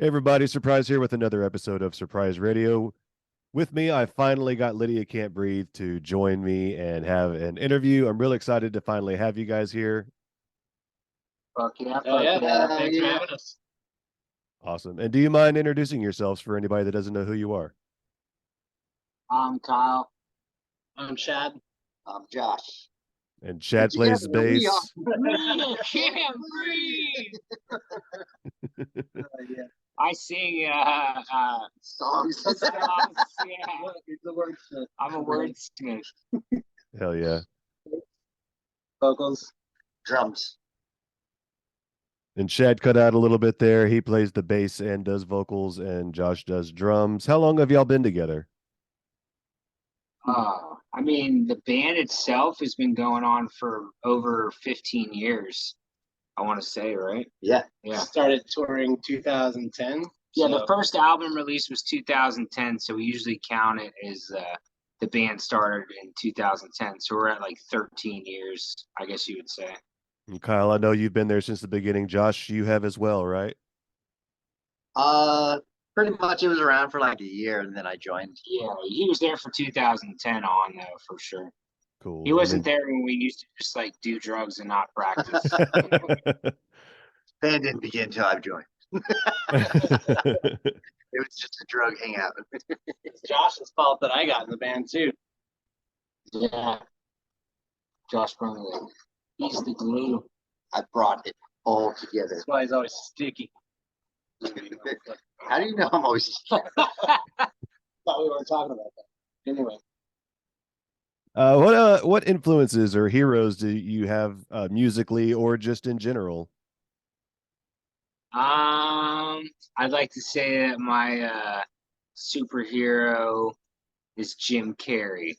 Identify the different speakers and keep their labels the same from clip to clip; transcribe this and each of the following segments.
Speaker 1: Hey everybody, Surprise here with another episode of Surprise Radio. With me, I finally got Lydia Cant Breathe to join me and have an interview. I'm really excited to finally have you guys here.
Speaker 2: Fuck yeah,
Speaker 3: Oh yeah, thanks for
Speaker 2: yeah.
Speaker 3: having us.
Speaker 1: Awesome. And do you mind introducing yourselves for anybody that doesn't know who you are?
Speaker 2: I'm Kyle.
Speaker 3: I'm Chad.
Speaker 2: I'm Josh.
Speaker 1: And Chad plays
Speaker 2: Together we are
Speaker 1: bass.
Speaker 3: Lydia Cant Breathe.
Speaker 2: Yeah.
Speaker 3: I sing
Speaker 2: Songs.
Speaker 3: songs. Yeah,
Speaker 2: It's the word.
Speaker 3: I'm a wordsmith.
Speaker 1: Hell yeah.
Speaker 2: Vocals. Drums.
Speaker 1: And Chad cut out a little bit there. He plays the bass and does vocals, and Josh does drums. How long have y'all been together?
Speaker 3: I mean, the band itself has been going on for over 15 years. I want to say, right?
Speaker 2: Yeah.
Speaker 3: Yeah.
Speaker 4: Started touring 2010.
Speaker 3: Yeah, the first album release was 2010, so we usually count it as the band started in 2010. So we're at like 13 years, I guess you would say.
Speaker 1: And Kyle, I know you've been there since the beginning. Josh, you have as well, right?
Speaker 2: Pretty much it was around for like a year and then I joined.
Speaker 3: Yeah, he was there for 2010 on though, for sure.
Speaker 1: Cool.
Speaker 3: He wasn't there when we used to just like do drugs and not practice.
Speaker 2: Band didn't begin until I joined. It was just a drug hangout.
Speaker 4: It's Josh's fault that I got in the band too.
Speaker 3: Yeah. Josh Brumley. He's the glue.
Speaker 2: I brought it all together.
Speaker 4: That's why he's always sticky.
Speaker 2: How do you know I'm always
Speaker 4: Thought we weren't talking about that. Anyway,
Speaker 1: What influences or heroes do you have musically or just in general?
Speaker 3: I'd like to say that my superhero is Jim Carrey.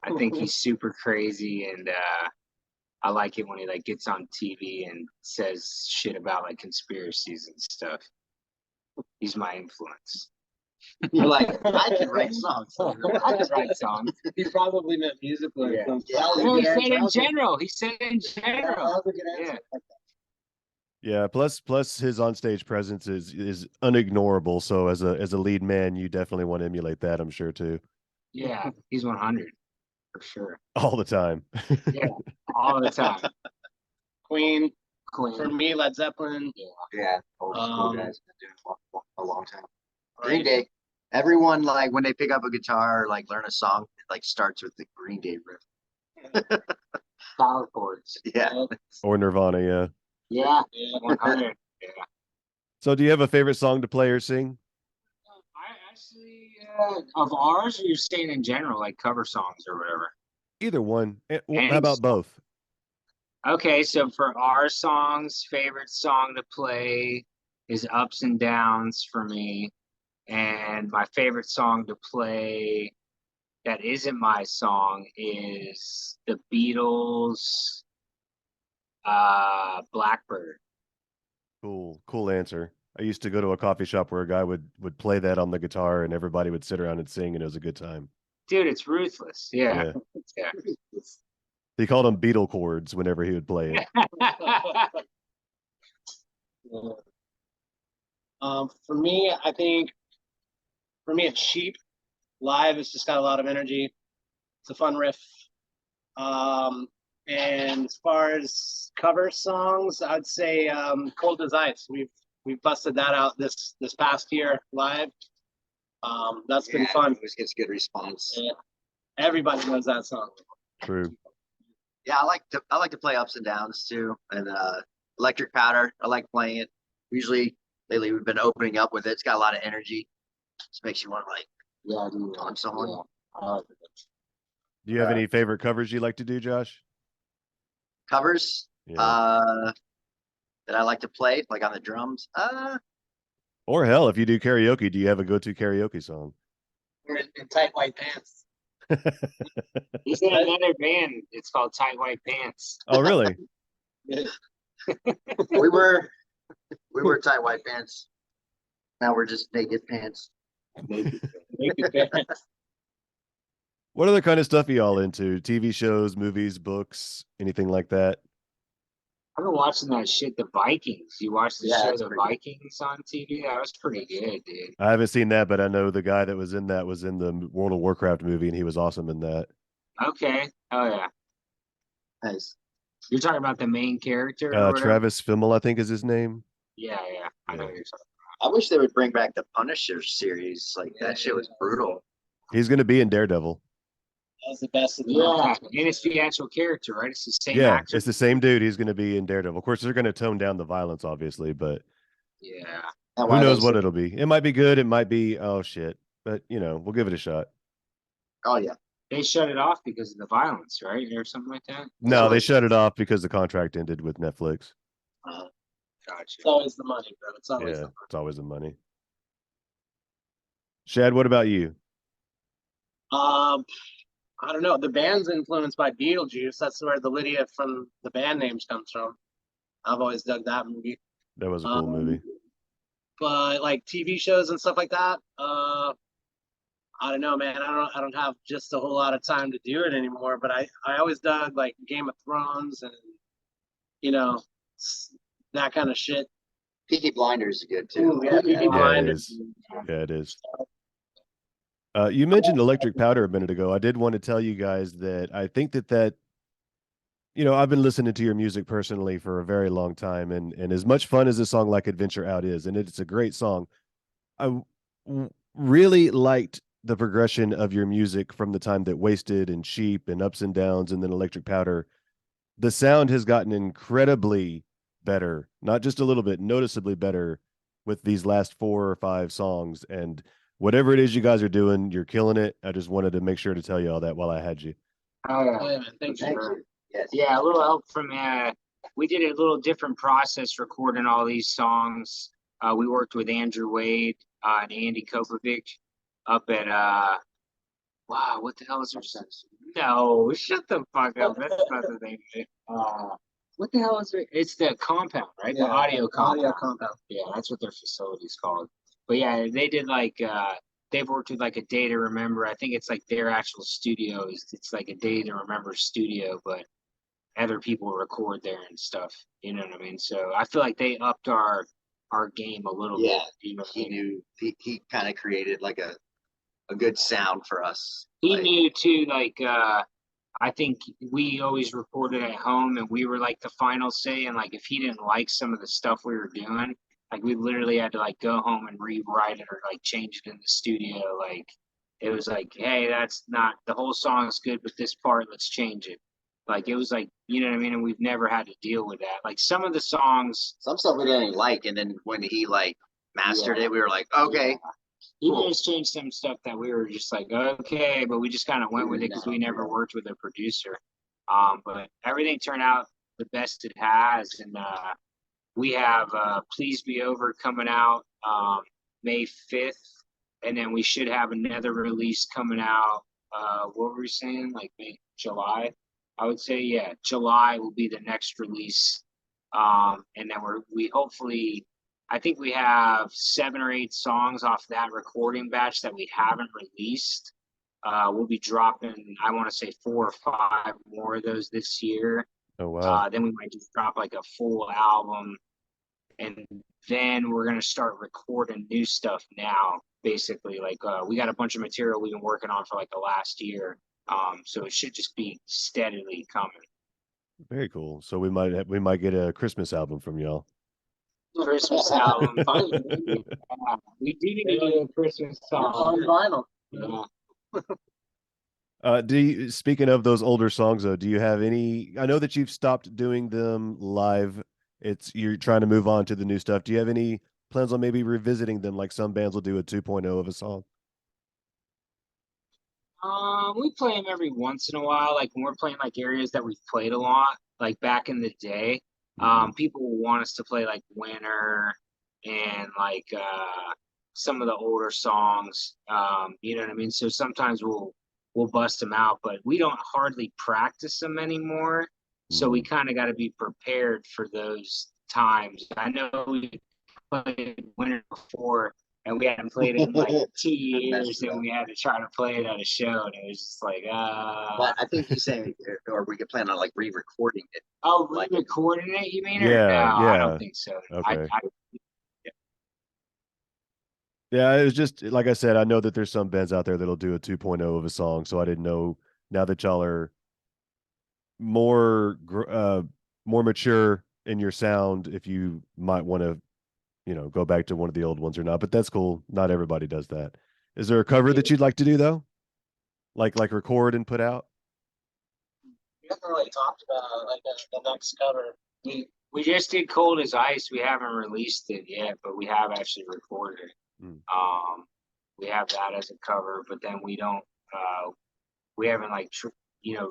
Speaker 3: I think he's super crazy and I like it when he like gets on TV and says shit about like conspiracies and stuff. He's my influence.
Speaker 2: You're like, I can write songs.
Speaker 3: I can write songs.
Speaker 4: he probably meant musically.
Speaker 3: Yeah.
Speaker 2: Yeah.
Speaker 3: No, he said in general. He said in general. Yeah.
Speaker 1: Yeah, plus his onstage presence is unignorable. So as a lead man, you definitely want to emulate that, I'm sure too.
Speaker 3: Yeah, he's 100 for sure.
Speaker 1: All the time.
Speaker 3: Yeah, all the time.
Speaker 4: Queen. For
Speaker 3: Queen.
Speaker 4: me, Led Zeppelin.
Speaker 2: Yeah, old school
Speaker 4: Um,
Speaker 2: guys been doing it a long time. Green Day. Everyone like when they pick up a guitar, or, like learn a song, it like starts with the Green Day riff.
Speaker 3: Power chords.
Speaker 2: Yeah.
Speaker 1: Or Nirvana, yeah.
Speaker 3: Yeah,
Speaker 4: Yeah.
Speaker 3: 100. Yeah.
Speaker 1: So do you have a favorite song to play or sing?
Speaker 3: I actually, of ours, or you're saying in general, like cover songs or whatever?
Speaker 1: Either one.
Speaker 3: Any
Speaker 1: How about
Speaker 3: song.
Speaker 1: both?
Speaker 3: Okay, so for our songs, favorite song to play is Ups and Downs for me. And my favorite song to play that isn't my song is the Beatles' Blackbird.
Speaker 1: Cool answer. I used to go to a coffee shop where a guy would play that on the guitar and everybody would sit around and sing and it was a good time.
Speaker 3: Dude, it's ruthless. Yeah. Yeah.
Speaker 1: He called them Beatle chords whenever he would play it.
Speaker 4: For me, I think it's Sheep. Live, it's just got a lot of energy. It's a fun riff. And as far as cover songs, I'd say Cold as Ice. We've busted that out this past year live. That's been fun.
Speaker 2: Always gets good response.
Speaker 4: Yeah. Everybody knows that song.
Speaker 1: True.
Speaker 2: Yeah, I like to play Ups and Downs too, and Electric Powder. I like playing it. Usually lately we've been opening up with it. It's got a lot of energy. Just makes you want to like
Speaker 3: Yeah, dude.
Speaker 2: on someone.
Speaker 3: Yeah.
Speaker 1: Do you have any favorite covers you like to do, Josh?
Speaker 2: Covers
Speaker 1: Yeah.
Speaker 2: that I like to play, like on the drums.
Speaker 1: Or hell, if you do karaoke, do you have a go-to karaoke song?
Speaker 4: We're in tight white pants.
Speaker 3: He's in another band. It's called Tight White Pants.
Speaker 1: Oh, really?
Speaker 2: we were tight white pants. Now we're just naked pants.
Speaker 4: Naked pants.
Speaker 1: What other kind of stuff are y'all into? TV shows, movies, books, anything like that?
Speaker 3: I've been watching that shit, The Vikings. You watched the
Speaker 2: Yeah,
Speaker 3: show
Speaker 2: that's
Speaker 3: The
Speaker 2: pretty good.
Speaker 3: Vikings on TV? That was pretty good, dude.
Speaker 1: I haven't seen that, but I know the guy that was in that was in the World of Warcraft movie, and he was awesome in that.
Speaker 3: Okay. Oh yeah.
Speaker 2: Nice.
Speaker 3: You're talking about the main character or whatever?
Speaker 1: Travis Fimmel, I think is his name.
Speaker 3: Yeah, yeah. I know
Speaker 1: Yeah.
Speaker 3: what you're talking
Speaker 2: I wish they would bring back the Punisher series. Like that shit was brutal.
Speaker 1: He's going to be in Daredevil.
Speaker 4: That was the best of the
Speaker 3: about. Yeah, and it's the actual character, right? It's the same
Speaker 1: Yeah,
Speaker 3: actor.
Speaker 1: it's the same dude. He's going to be in Daredevil. Of course, they're going to tone down the violence, obviously, but
Speaker 3: Yeah.
Speaker 2: And
Speaker 1: who
Speaker 2: why
Speaker 1: knows
Speaker 2: they
Speaker 1: what
Speaker 2: say,
Speaker 1: it'll be? It might be good. It might be, oh shit. But, we'll give it a shot.
Speaker 2: oh yeah.
Speaker 3: They shut it off because of the violence, right? Or something like that.
Speaker 1: No, they
Speaker 2: what-
Speaker 1: shut it off because the contract ended with Netflix.
Speaker 2: Uh,
Speaker 3: Gotcha.
Speaker 4: It's always the money, bro. It's always
Speaker 1: Yeah,
Speaker 4: the
Speaker 1: it's always the money. Shad, what about you?
Speaker 4: money. I don't know. The band's influenced by Beetlejuice. That's where the Lydia from the band names comes from. I've always dug that movie.
Speaker 1: That was a cool movie.
Speaker 4: But like TV shows and stuff like that, I don't know, man. I don't have just a whole lot of time to do it anymore. But I always dug like Game of Thrones and you know that kind of shit.
Speaker 2: Peaky Blinders is good too.
Speaker 4: Ooh, yeah, Peaky
Speaker 1: Yeah, it
Speaker 4: Blinders.
Speaker 1: is. Yeah, it is. You mentioned Electric Powder a minute ago. I did want to tell you guys that I think that I've been listening to your music personally for a very long time, and as much fun as a song like Adventure Out is, and it's a great song, really liked the progression of your music from the time that Wasted and Sheep and Ups and Downs and then Electric Powder. The sound has gotten incredibly better, not just a little bit, noticeably better with these last 4 or 5 songs. And whatever it is you guys are doing, you're killing it. I just wanted to make sure to tell you all that while I had you.
Speaker 3: Oh yeah.
Speaker 4: Oh, yeah, man. Thank you.
Speaker 2: Thank you. Yes.
Speaker 3: Yeah, a little help from we did a little different process recording all these songs. We worked with Andrew Wade and Andy Kopovic up at wow, what the hell is their sense? No, shut the fuck up. That's not the name of it. What the hell is it? It's the compound, right? The audio compound.
Speaker 4: Audio compound.
Speaker 3: Yeah, that's what their facility's called. But yeah, they did like they've worked with like a Day to Remember. I think it's like their actual studio. It's like a Day to Remember studio, but other people record there and stuff. You know what I mean? So I feel like they upped our game a little
Speaker 2: Yeah.
Speaker 3: bit. You know what I
Speaker 2: He
Speaker 3: mean?
Speaker 2: knew he kind of created like a good sound for us.
Speaker 3: He
Speaker 2: Like,
Speaker 3: knew too, like I think we always recorded at home and we were like the final say. And like if he didn't like some of the stuff we were doing, like we literally had to like go home and rewrite it or like change it in the studio. Like it was like, hey, that's not the whole song is good, but this part, let's change it. Like it was like, you know what I mean? And we've never had to deal with that. Like some of the songs,
Speaker 2: some stuff we didn't like, and then when he like mastered
Speaker 3: Yeah.
Speaker 2: it, we were like, okay,
Speaker 3: he
Speaker 2: Cool.
Speaker 3: just changed some stuff that we were just like, okay, but we just kind of went with it because we never worked with a producer. But everything turned out the best it has, and we have Please Be Over coming out May 5th, and then we should have another release coming out. What were we saying? Like July? I would say, yeah, July will be the next release. And then we hopefully, I think we have 7 or 8 songs off that recording batch that we haven't released. We'll be dropping, I want to say 4 or 5 more of those this year.
Speaker 1: Oh, wow.
Speaker 3: Then we might just drop like a full album. And then we're going to start recording new stuff now, basically. Like we got a bunch of material we've been working on for like the last year. So it should just be steadily coming.
Speaker 1: Very cool. So we might get a Christmas album from y'all.
Speaker 3: Christmas album. We do need to do a Christmas
Speaker 4: On
Speaker 3: song.
Speaker 4: vinyl.
Speaker 3: Yeah.
Speaker 1: Speaking of those older songs though, do you have any, I know that you've stopped doing them live. You're trying to move on to the new stuff. Do you have any plans on maybe revisiting them like some bands will do a 2.0 of a song?
Speaker 3: We play them every once in a while, like when we're playing like areas that we've played a lot, like back in the day. People will want us to play like Winter and like some of the older songs. You know what I mean? So sometimes we'll bust them out, but we don't hardly practice them anymore. So we kind of got to be prepared for those times. I know we played Winter before, and we hadn't played it in like 2 years, and we had to try to play it at a show, and it was just like,
Speaker 2: but I think he's saying, or we could plan on like re-recording it.
Speaker 3: Oh,
Speaker 2: Like-
Speaker 3: re-recording it, you mean?
Speaker 1: Yeah,
Speaker 3: Or no, I
Speaker 1: yeah.
Speaker 3: don't think so.
Speaker 1: Okay.
Speaker 3: I
Speaker 1: Yeah, it was just like I said, I know that there's some bands out there that'll do a 2.0 of a song, so I didn't know now that y'all are more more mature in your sound if you might want to, go back to one of the old ones or not, but that's cool. Not everybody does that. Is there a cover that you'd like to do though? Like record and put out?
Speaker 4: We haven't really talked about like the next cover.
Speaker 3: we just did Cold as Ice. We haven't released it yet, but we have actually recorded it.
Speaker 1: Mm.
Speaker 3: We have that as a cover, but then we haven't like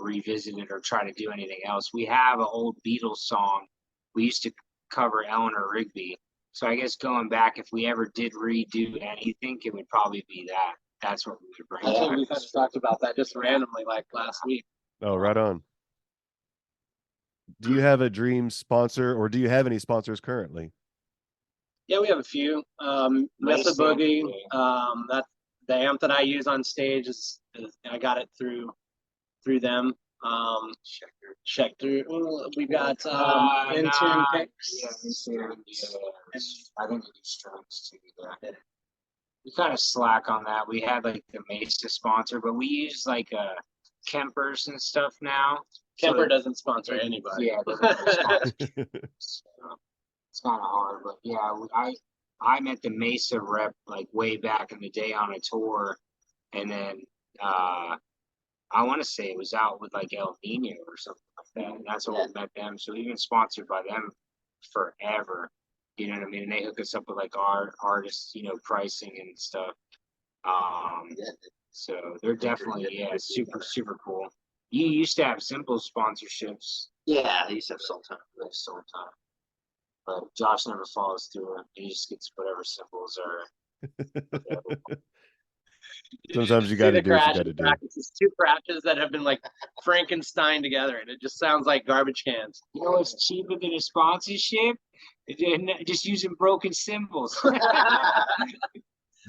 Speaker 3: revisited or tried to do anything else. We have an old Beatles song. We used to cover Eleanor Rigby. So I guess going back, if we ever did redo anything, it would probably be that. That's what we would bring
Speaker 4: I think
Speaker 3: back.
Speaker 4: we kind of talked about that just randomly like last week.
Speaker 1: Oh, right on. Do you have a dream sponsor or do you have any sponsors currently?
Speaker 4: Yeah, we have a few. Mesa
Speaker 3: Mason,
Speaker 4: Boogie.
Speaker 3: yeah.
Speaker 4: That the amp that I use on stage is I got it through them. Check through. We got Intune
Speaker 3: Nah,
Speaker 4: picks.
Speaker 3: yeah, Intune, yeah. I think we do strings too. Yeah. We kind of slack on that. We had like the Mesa sponsor, but we use like Kempers and stuff now.
Speaker 4: Kemper
Speaker 3: So,
Speaker 4: doesn't sponsor anybody.
Speaker 3: yeah, they're not sponsors. So, it's kind of hard, but yeah, I met the Mesa rep like way back in the day on a tour, and then I want to say it was out with like El Nino or something like that, and that's when we met them. So we've been sponsored by them forever. You know what I mean? And they hook us up with like our artists, pricing and stuff. So they're definitely super cool. You used to have simple sponsorships.
Speaker 2: Yeah, he used to have Sultan.
Speaker 3: Like Sultan. But Josh never follows through it. He just gets whatever symbols are.
Speaker 1: Sometimes you
Speaker 4: See
Speaker 1: got to
Speaker 4: the
Speaker 1: do what you
Speaker 4: crash
Speaker 1: got to
Speaker 4: and
Speaker 1: do.
Speaker 4: crash. It's two crashes that have been like Frankenstein together, and it just sounds like garbage cans.
Speaker 3: You know what's cheaper than a sponsorship? Just using broken symbols.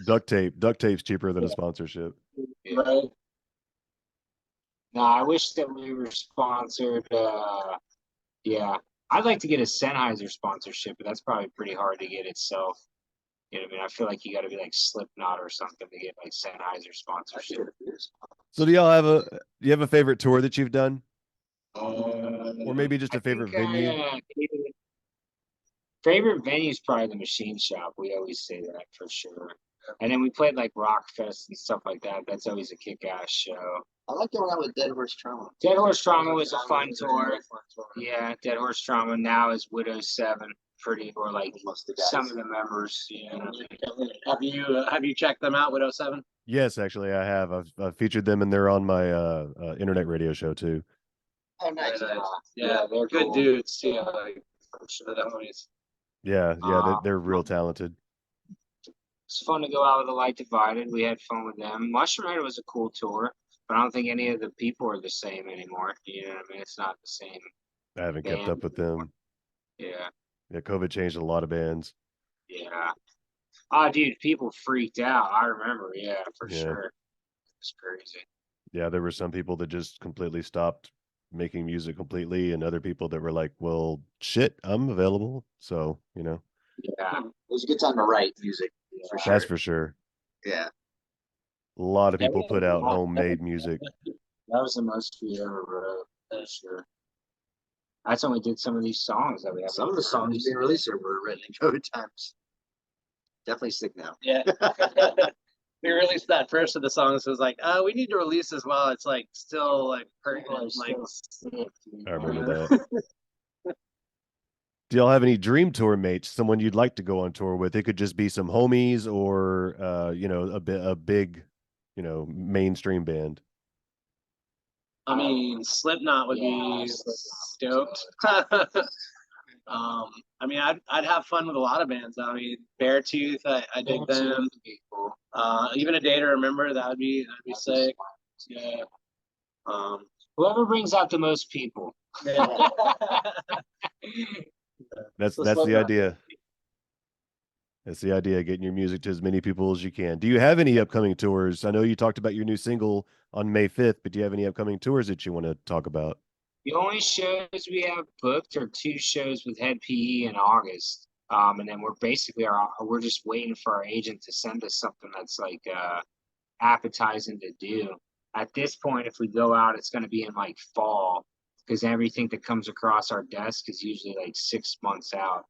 Speaker 1: Duct tape. Duct tape's cheaper than a sponsorship.
Speaker 4: Right.
Speaker 3: No, I wish that we were sponsored. Yeah, I'd like to get a Sennheiser sponsorship, but that's probably pretty hard to get itself. You know what I mean? I feel like you got to be like Slipknot or something to get like Sennheiser sponsorship.
Speaker 1: So do you have a favorite tour that you've done? Or maybe just a favorite venue?
Speaker 3: Favorite venue is probably the Machine Shop. We always say that for sure. And then we played like Rock Fest and stuff like that. That's always a kick-ass show.
Speaker 2: I like going out with Dead Horse Trauma.
Speaker 3: Dead Horse Trauma was a fun tour. Yeah, Dead Horse Trauma now is Widow 7. Or like
Speaker 2: Most of the guys.
Speaker 3: some of the members.
Speaker 4: Have you checked them out with 07?
Speaker 1: Yes, actually, I have. I've featured them, and they're on my internet radio show too.
Speaker 2: Oh, nice.
Speaker 4: Yeah,
Speaker 3: they're
Speaker 4: good
Speaker 3: cool.
Speaker 4: dudes. Yeah, like, for sure.
Speaker 1: Yeah, they're real talented.
Speaker 3: It's fun to go out with the Light Divided. We had fun with them. Mushroom Head was a cool tour, but I don't think any of the people are the same anymore. You know what I mean? It's not the same.
Speaker 1: I haven't kept
Speaker 3: band
Speaker 1: up with them.
Speaker 3: Yeah,
Speaker 1: Yeah, COVID changed a lot of bands.
Speaker 3: yeah. Oh, dude, people freaked out. I remember. Yeah, for
Speaker 1: Yeah.
Speaker 3: sure. It's crazy.
Speaker 1: Yeah, there were some people that just completely stopped making music completely, and other people that were like, "Well, shit, I'm available." So,
Speaker 3: Yeah,
Speaker 2: It was a good time to write music, for sure.
Speaker 1: that's for sure.
Speaker 2: Yeah.
Speaker 1: A lot of
Speaker 3: Yeah,
Speaker 1: people
Speaker 3: we
Speaker 1: put
Speaker 3: had a
Speaker 1: out
Speaker 3: lot.
Speaker 1: homemade music.
Speaker 3: that was the most we ever wrote. For sure. That's when we did some of these songs that we have.
Speaker 2: Some of the songs being released were written in COVID times. Definitely sick now.
Speaker 4: Yeah. We released that first of the songs. It was like, we need to release this while it's like still like pertinent. Like,
Speaker 1: I remember that. Do y'all have any dream tour mates? Someone you'd like to go on tour with? It could just be some homies or a big, mainstream band.
Speaker 4: I mean, Slipknot would be stoked. I mean, I'd have fun with a lot of bands. I mean, Beartooth, I dig them. Even A Day to Remember, that'd be sick. Yeah.
Speaker 3: Whoever brings out the most people.
Speaker 4: Yeah.
Speaker 1: That's
Speaker 4: So
Speaker 1: the
Speaker 4: Slipknot.
Speaker 1: idea. That's the idea, getting your music to as many people as you can. Do you have any upcoming tours? I know you talked about your new single on May 5th, but do you have any upcoming tours that you want to talk about?
Speaker 3: The only shows we have booked are 2 shows with Head PE in August. And then we're just waiting for our agent to send us something that's like appetizing to do. At this point, if we go out, it's going to be in like fall because everything that comes across our desk is usually like 6 months out.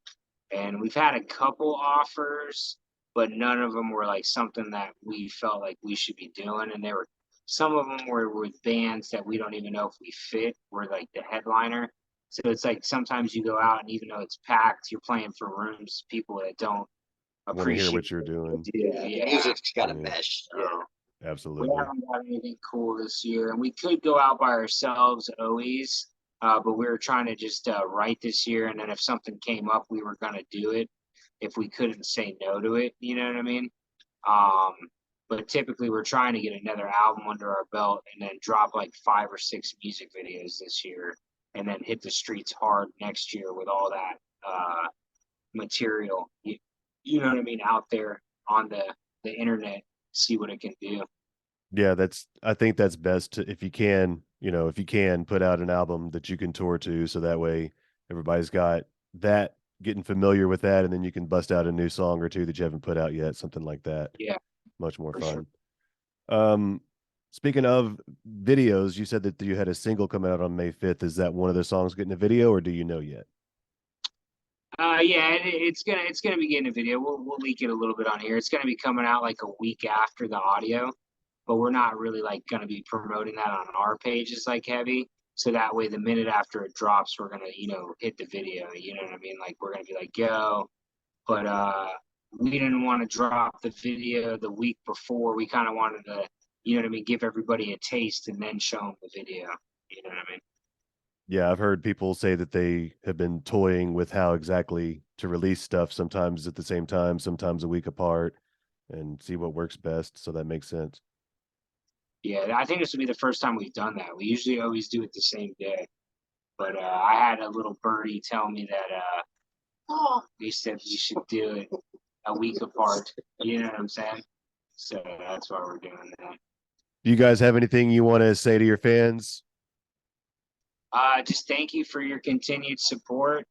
Speaker 3: And we've had a couple offers, but none of them were like something that we felt like we should be doing. And there were some of them were with bands that we don't even know if we fit. We're like the headliner. So it's like sometimes you go out and even though it's packed, you're playing for rooms, people that don't
Speaker 1: Want to hear
Speaker 3: appreciate
Speaker 1: what you're doing.
Speaker 2: Yeah, the music's got to
Speaker 1: Yeah.
Speaker 2: mesh.
Speaker 3: We
Speaker 1: Absolutely.
Speaker 3: haven't got anything cool this year, and we could go out by ourselves always, but we were trying to just write this year, and then if something came up, we were gonna do it. If we couldn't say no to it, you know what I mean? Um, but typically, we're trying to get another album under our belt, and then drop like 5 or 6 music videos this year, and then hit the streets hard next year with all that material. You know what I mean? Out there on the internet, see what it can do.
Speaker 1: Yeah, I think that's best to, if you can, if you can put out an album that you can tour to, so that way everybody's got that, getting familiar with that, and then you can bust out a new song or two that you haven't put out yet, something like that.
Speaker 3: Yeah,
Speaker 1: Much more
Speaker 3: for
Speaker 1: fun.
Speaker 3: sure.
Speaker 1: Speaking of videos, you said that you had a single coming out on May 5th. Is that one of the songs getting a video, or do you know yet?
Speaker 3: Yeah, it's gonna be getting a video. We'll leak it a little bit on here. It's gonna be coming out like a week after the audio, but we're not really like gonna be promoting that on our pages like heavy. So that way, the minute after it drops, we're gonna hit the video. You know what I mean? Like we're gonna be like, yo, but we didn't want to drop the video the week before. We kind of wanted to, you know what I mean, give everybody a taste and then show them the video. You know what I mean?
Speaker 1: Yeah, I've heard people say that they have been toying with how exactly to release stuff, sometimes at the same time, sometimes a week apart, and see what works best. So that makes sense.
Speaker 3: Yeah, I think this will be the first time we've done that. We usually always do it the same day. But I had a little birdie tell me that he said we should do it a week apart. You know what I'm saying? So that's why we're doing that.
Speaker 1: Do you guys have anything you want to say to your fans?
Speaker 3: Just thank you for your continued support.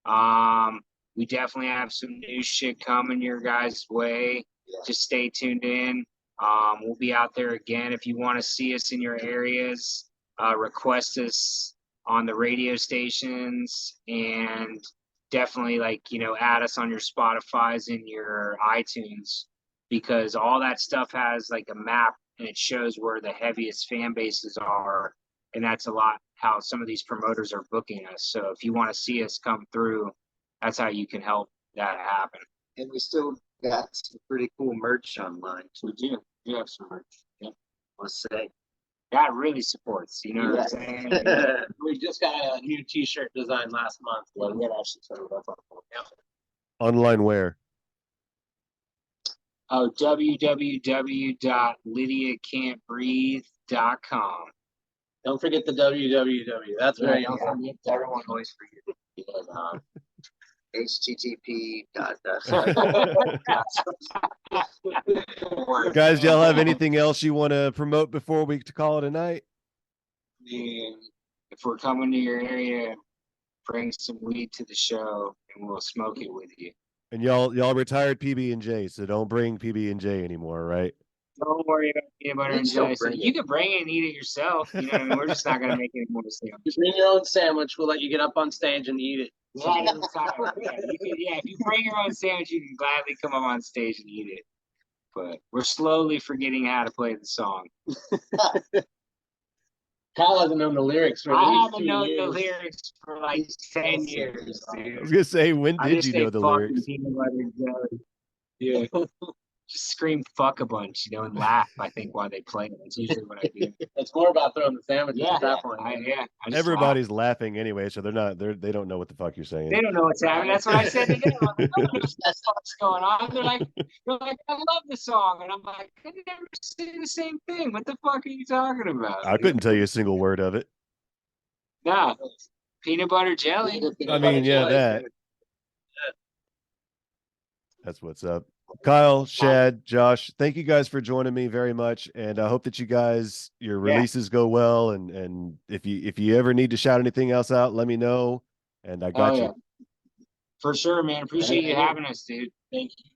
Speaker 3: Um, we definitely have some new shit coming your guys' way. Just stay tuned in. We'll be out there again. If you want to see us in your areas, request us on the radio stations and definitely add us on your Spotify's and your iTunes because all that stuff has like a map and it shows where the heaviest fan bases are. And that's a lot how some of these promoters are booking us. So if you want to see us come through, that's how you can help that happen.
Speaker 2: And we still got some pretty cool merch online.
Speaker 3: We do. We have some merch. Yeah.
Speaker 2: Let's say.
Speaker 3: That really supports, you know what I'm saying?
Speaker 4: We just got a new T-shirt design last month.
Speaker 3: Well, we got actually started up on
Speaker 1: Online where?
Speaker 3: Oh, www.lydiacantbreathe.com.
Speaker 4: Don't forget the www. That's very
Speaker 3: don't
Speaker 4: important.
Speaker 3: forget that. Everyone always forgets.
Speaker 2: HTTP.
Speaker 1: Guys, y'all have anything else you want to promote before we to call it a night?
Speaker 3: If we're coming to your area, bring some weed to the show and we'll smoke it with you.
Speaker 1: And y'all retired PB&J, so don't bring PB&J anymore, right?
Speaker 3: Don't worry about peanut butter and jelly. So you can bring it and eat it yourself. You know what I mean? We're just not gonna make any more sandwiches.
Speaker 4: Just bring your own sandwich. We'll let you get up on stage and eat it.
Speaker 3: Yeah, if you bring your own sandwich, you can gladly come up on stage and eat it. But we're slowly forgetting how to play the song.
Speaker 4: Kyle hasn't known the lyrics for at
Speaker 3: I
Speaker 4: least
Speaker 3: haven't
Speaker 4: 2
Speaker 3: known
Speaker 4: years.
Speaker 3: the lyrics for like 10 years,
Speaker 1: I
Speaker 3: dude.
Speaker 1: was gonna say, when
Speaker 3: I
Speaker 1: did
Speaker 3: just
Speaker 1: you
Speaker 3: say
Speaker 1: know the
Speaker 3: fuck
Speaker 1: lyrics?
Speaker 3: and peanut butter and jelly. Yeah. Just scream fuck a bunch, and laugh, I think, while they play it. That's usually what I do.
Speaker 4: It's more about throwing the sandwiches at that point.
Speaker 3: I just laugh.
Speaker 1: Everybody's laughing anyway, so they don't know what the fuck you're saying.
Speaker 3: They don't know what's happening. That's what I said to them. I'm like, "Oh, what the fuck's going on?" They're like, I love the song. And I'm like, I never say the same thing. What the fuck are you talking about?
Speaker 1: I couldn't tell you a single word of it.
Speaker 3: Nah, peanut butter jelly.
Speaker 1: I mean, yeah, that. That's what's up. Kyle, Shad, Josh, thank you guys for joining me very much, and I hope that you guys your releases go well. And if you ever need to shout anything else out, let me know. And I
Speaker 3: Oh
Speaker 1: got
Speaker 3: yeah,
Speaker 1: you.
Speaker 3: for sure, man. Appreciate you having us, dude.
Speaker 4: Thank you.